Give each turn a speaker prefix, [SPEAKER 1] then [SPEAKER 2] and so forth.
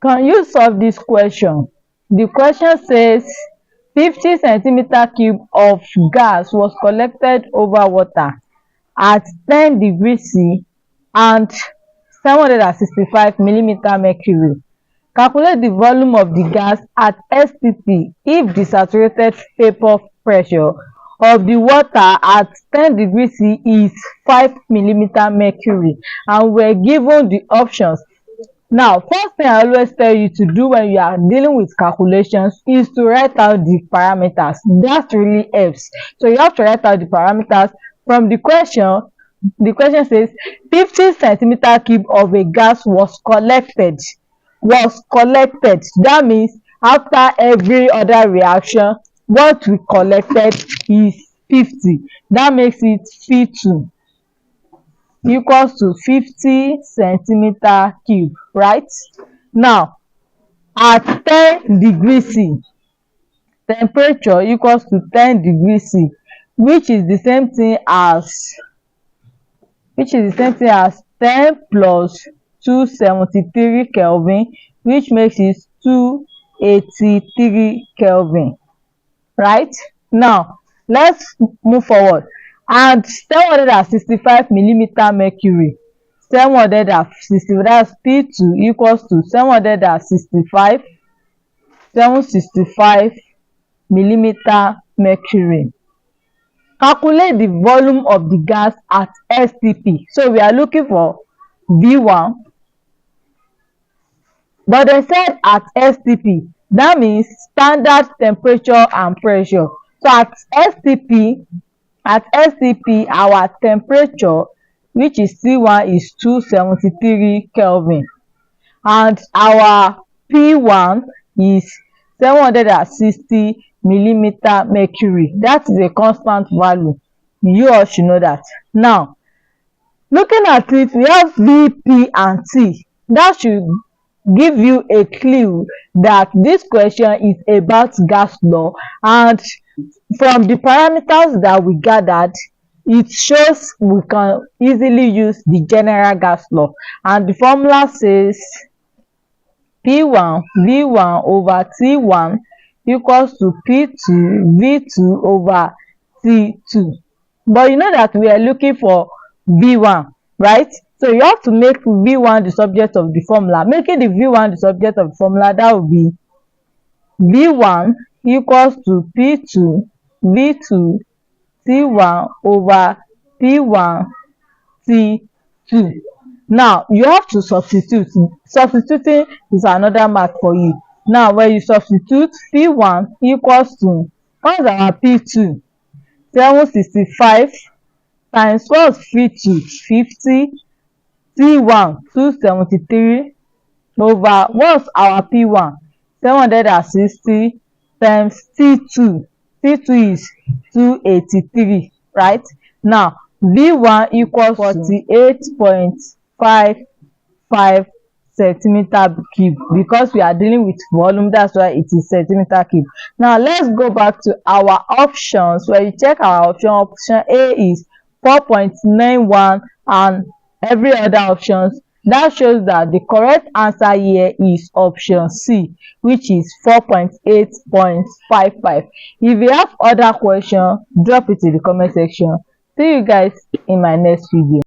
[SPEAKER 1] Can you solve this question? The question says 50 centimeter cube of gas was collected over water at 10 degrees C and 765 millimeter mercury. Calculate the volume of the gas at STP if the saturated vapor pressure of the water at 10 degrees C is 5 millimeter mercury, and we're given the options. Now, first thing I always tell you to do when you are dealing with calculations is to write out the parameters. That really helps. So you have to write out the parameters from the question. The question says 50 centimeter cube of a gas was collected. That means after every other reaction, what we collected is 50. That makes it P2 equals to 50 centimeter cube, right? Now, at 10 degrees C, temperature equals to 10 degrees C, which is the same thing as 10 plus 273 Kelvin, which makes it 283 Kelvin, right? Now, let's move forward. And 765 millimeter mercury, 760, that's P2 equals to 765 millimeter mercury. Calculate the volume of the gas at STP. So we are looking for V1, but they said at STP, that means standard temperature and pressure. So at STP, our temperature, which is T1, is 273 Kelvin, and our P1 is 760 millimeter mercury. That is a constant value. You all should know that. Now, looking at it, we have V, P, and T. That should give you a clue that this question is about gas law, and from the parameters that we gathered, it shows we can easily use the general gas law, and the formula says P1 V1 over T1 equals to P2 V2 over T2. But you know that we are looking for V1, right? So you have to make V1 the subject of the formula. Making the V1 the subject of the formula, that will be V1 equals to P2 V2 T1 over P1 T2. Now you have to substitute. Substituting is another math for you. Now when you substitute, P1 equals to, what is our P2? 765 times what's P2? 50, T1 273 over what's our P1? 760 times T2. T2 is 283, right? Now V1 equals 48.55 centimeter cube, because we are dealing with volume, that's why it is centimeter cube. Now let's go back to our options. Where you check our option A is 4.91 and every other options. That shows that the correct answer here is option C, which is 4.8.55. If you have other questions, drop it in the comment section. See you guys in my next video.